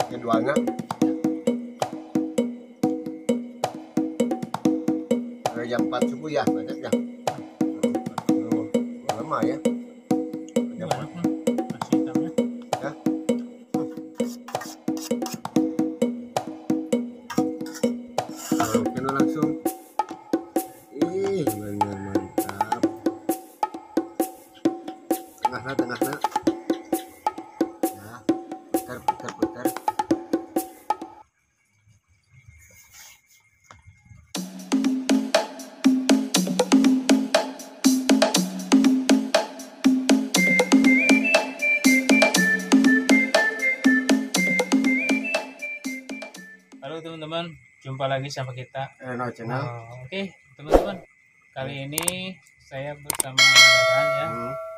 jadwalnya jam 4 subuh ya, banyak ya. Lama ya. Jam 4. Nasi hitamnya. Ya. Oke, langsung. Benar mantap. Tengahnya. Ya, putar. Halo teman-teman, jumpa lagi sama kita. No channel. Oke, teman-teman, kali ini saya bersama Dadan ya.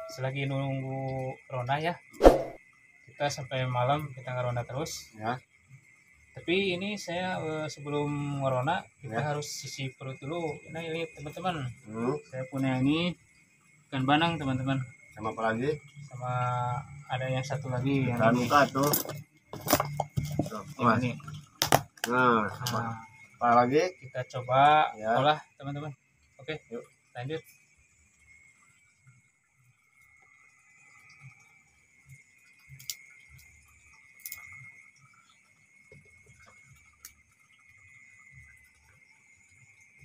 Selagi nunggu Rona ya, kita sampai malam kita ngerona terus Ya. Tapi ini saya sebelum ngerona kita Ya. harus sisi perut dulu. Nah ini teman-teman, Saya saya punya ini ikan banang teman-teman, sama apa lagi? sama ada yang satu lagi yang Ikan ini. muka tuh. Yang ini. Nah, Nah, apa lagi? kita coba Ya. olah teman-teman. Oke, Yuk. lanjut.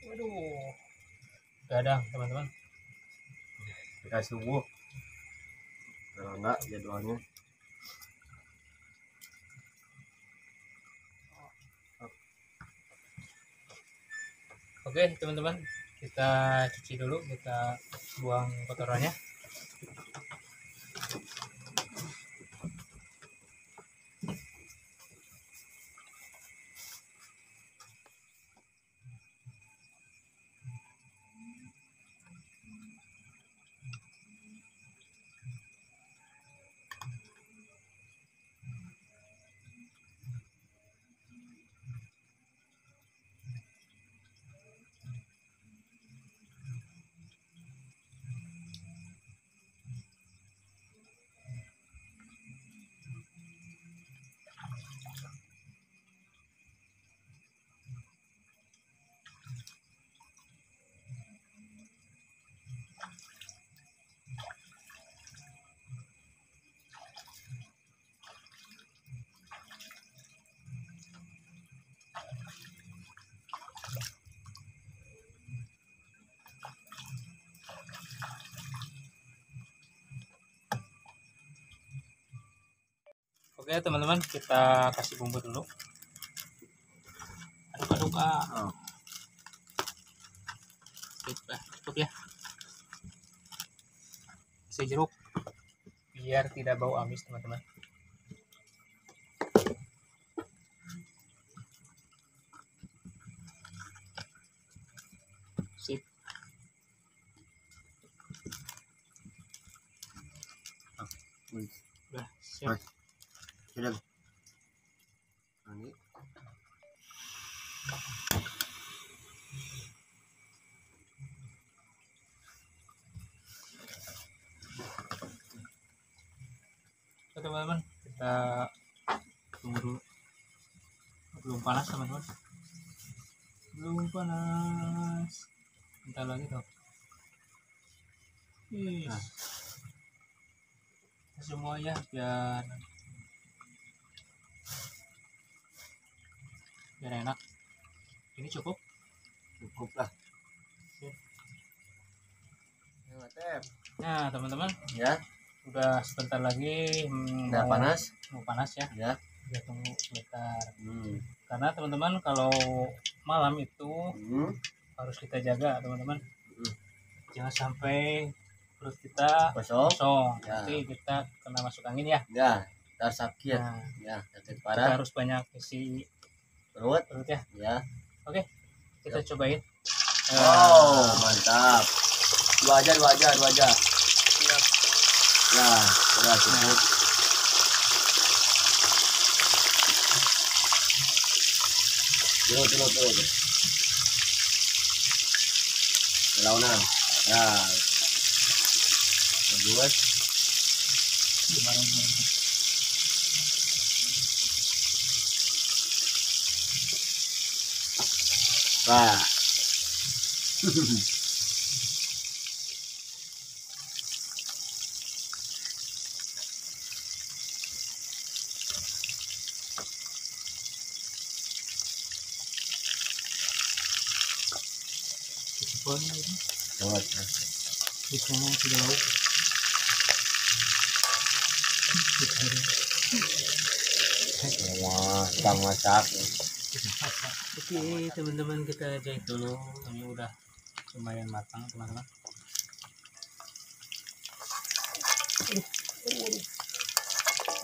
Waduh, gadang teman-teman. Dikasih subuh. Kalau enggak jadwalnya. Oke teman-teman, kita cuci dulu, kita buang kotorannya. Oke teman-teman, kita kasih bumbu dulu. Aduk-aduk cukup ya. Isi jeruk biar tidak bau amis teman-teman. Sip. Udah siap. Sudah. Ini. Oke teman-teman, kita tunggu dulu. Belum panas teman-teman. Belum panas. Bentar lagi tuh. Nah. Semuanya biar enak. Ini cukup lah. Nah teman-teman Ya. udah sebentar lagi Udah panas. mau panas ya. Ya. Kita tunggu sebentar. Karena teman-teman kalau malam itu harus kita jaga teman-teman. Jangan sampai perut kita kosong. Ya. Nanti kita kena masuk angin ya. Ya, kita sakit. Nah, Ya, sakit kita parah. harus banyak isi Perut ya. Ya. Oke, kita cobain. Wow, mantap. Dua aja. Siap. Ya, udah cukup. Tuh. Launan. Ya. Bagus. Wah. Sipon ini Lewat. bisa tidak lauk. Wah, kita masak. Oke teman-teman, kita jahit dulu. Ini udah lumayan matang teman-teman.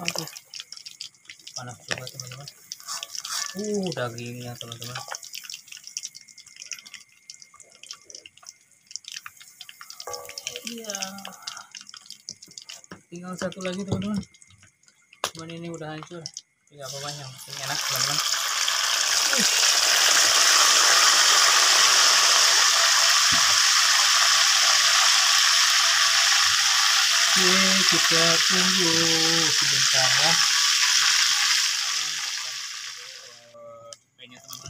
Aduh, panas juga teman-teman. Dagingnya teman-teman. Iya, tinggal satu lagi teman-teman. Cuman ini udah hancur. Tidak apa-apa, yang penting enak teman-teman. Oke, kita tunggu sebentar ya. Tempenya teman-teman.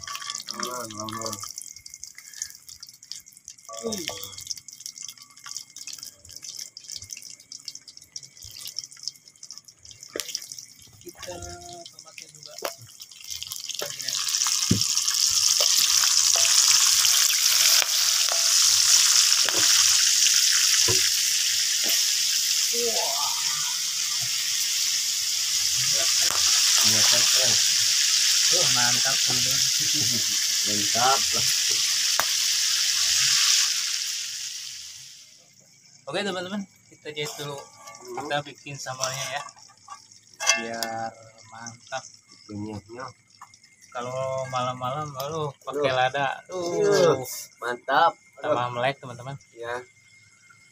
Kita tomatnya juga. Mantap teman-teman. Mantap lah. Oke teman-teman, kita jahit dulu. Kita bikin sambalnya ya, biar mantap. Minyaknya. Kalau malam-malam pakai lada, Mantap. tambah melek teman-teman, Ya.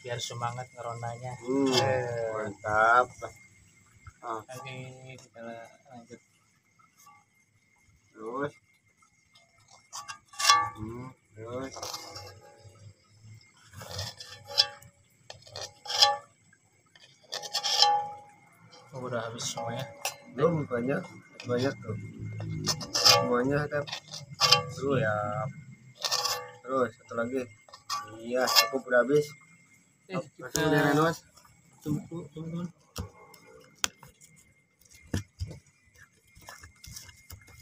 biar semangat ngerondanya. Mantap. Oke, kita lanjut. Terus. Terus. Udah habis semuanya. Belum banyak tuh. Semuanya ada. Terus ya. Terus satu lagi. Iya, cukup udah habis. Kita Masuk dari Renos. tunggu teman-teman.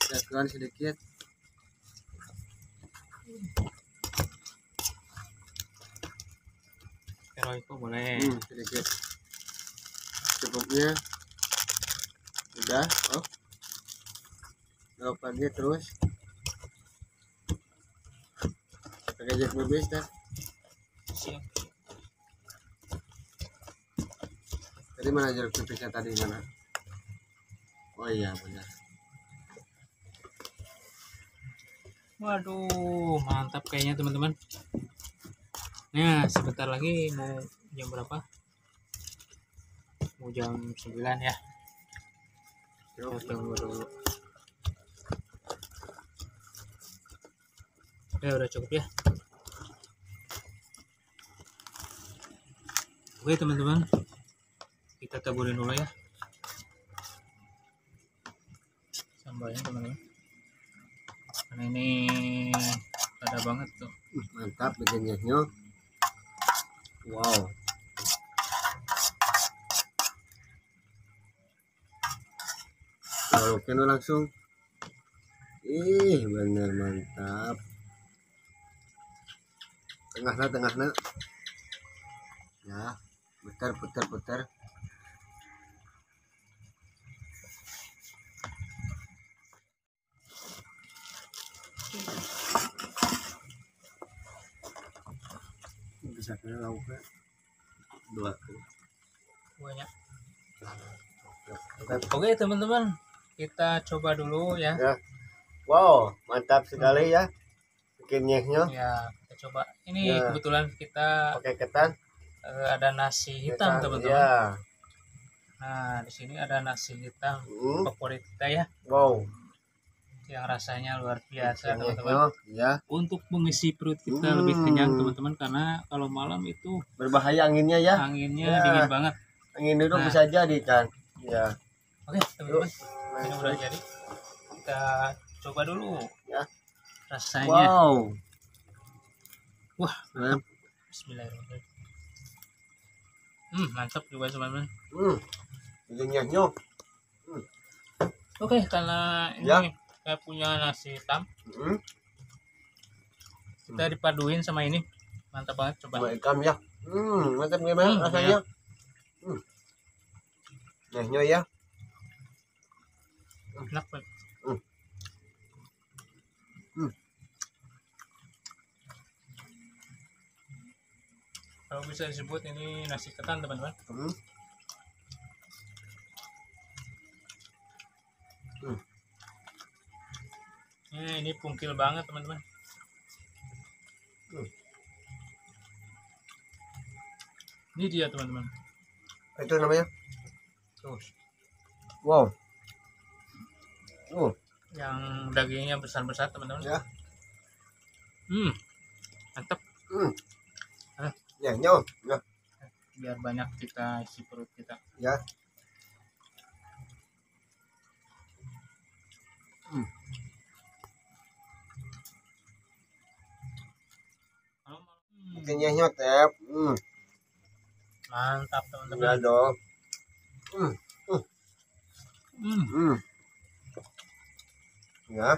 Tekan sedikit. Royco boleh. Sedikit. Cukupnya. Udah. Lauk lagi terus. Pakai jeruk nipis dah. Siap. Tadi mana jeruk nipisnya tadi mana? Oh iya benar. Waduh, mantap kayaknya teman-teman. Nah, sebentar lagi mau jam berapa? Mau jam 9 ya. Kita tunggu dulu. Ya udah cukup ya. Oke teman-teman, kita taburin dulu ya sambalnya teman-teman, karena ini ada banget tuh. Mantap bikinnya. Wow. Lauknya langsung. Bener mantap. Tengahnya. Ya, putar. Bisa kena lauknya. Dua. Banyak. Oke teman-teman, kita coba dulu ya. Wow, mantap sekali ya bikinnya. Ya, kita coba. Ini kebetulan kita pakai ketan. Ada nasi hitam teman-teman. Ya. Nah, di sini ada nasi hitam favorit kita ya. Wow. Yang rasanya luar biasa teman-teman. Ya. Untuk mengisi perut kita lebih kenyang teman-teman, karena kalau malam itu berbahaya anginnya ya. Anginnya dingin banget. Angin itu bisa jadi kan. Ya. Oke teman-teman, ini udah jadi. Kita coba dulu. Ya. rasanya. Wow. Wah, Eh, bismillahirrahmanirrahim. Mantap juga teman-teman. Renyahnya. Oke, karena ini Ya. saya punya nasi hitam, Hmm. kita dipaduin sama ini. Mantap banget, coba. Sama ikan ya. Mantap gimana rasanya? Renyahnya ya. Enak banget. Kalau bisa disebut ini nasi ketan teman-teman. Ini pungkil banget teman-teman. Ini dia teman-teman. Itu namanya. Tuh, Wow. yang dagingnya besar-besar teman-teman. Ya. Mantap. Renyahnya. Ya. Biar banyak kita isi perut kita. Ya. Renyahnya tep. Mantap Ya teman-teman. dong. Ya.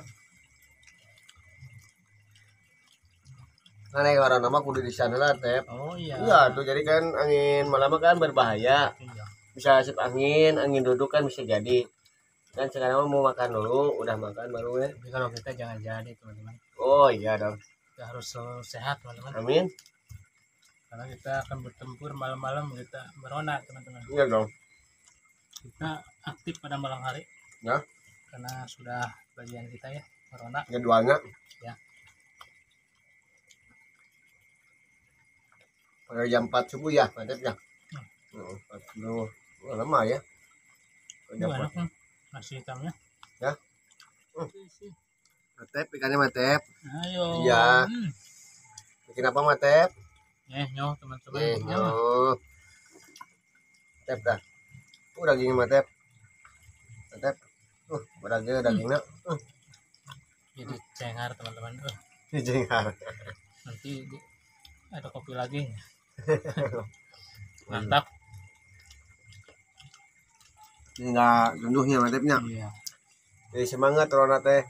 Nah, nek orang nama kudu di sana lah, Tep. Oh iya. Iya, tuh jadi kan angin malam kan berbahaya. Iya. Bisa asap angin duduk kan bisa jadi. Kan sekarang mau makan dulu, udah makan baru ya. Tapi kalau kita jangan jadi teman-teman. Oh iya dong. Kita harus selalu sehat teman-teman. Amin. Karena kita akan bertempur malam-malam, kita merona teman-teman. Iya dong. Kita aktif pada malam hari. Ya. Karena sudah bagian kita ya merona. Jadwalnya. Ya. Pada jam 4 subuh ya, mantap ya. Aduh, lama ya. Ini enak nih nasi hitamnya. Ya. Matep, ikannya matep. Ayo. Iya. Bikin apa matep? Nyoh teman-teman. Nyoh. Matep dah. Dagingnya matep. Matep. Dagingnya. Jadi cengar teman-teman. Jengar. Nanti ada kopi lagi. Mantap. Enggak gunduhnya matepnya. Iya. Jadi semangat Rona teh.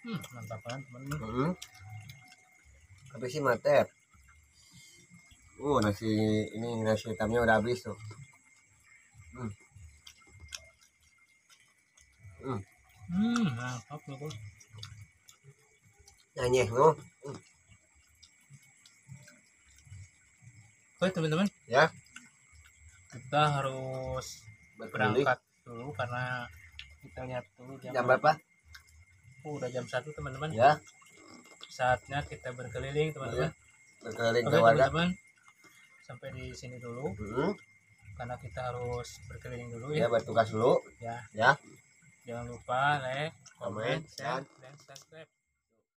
Mantap banget teman-teman. Habis sih matep. Nasi hitamnya udah habis tuh. Mantap tuh. Nyanyi no. Oke teman-teman. Ya. Kita harus berangkat dulu karena kita lihat dulu Jam berapa? Udah jam 1 teman-teman. Ya. Saatnya kita berkeliling teman-teman. Berkeliling Oke ke warga. teman-teman. Sampai di sini dulu. Karena kita harus berkeliling dulu Ya, ya. bertugas dulu. Ya. Ya. Jangan lupa like, Komen, comment, share, dan subscribe.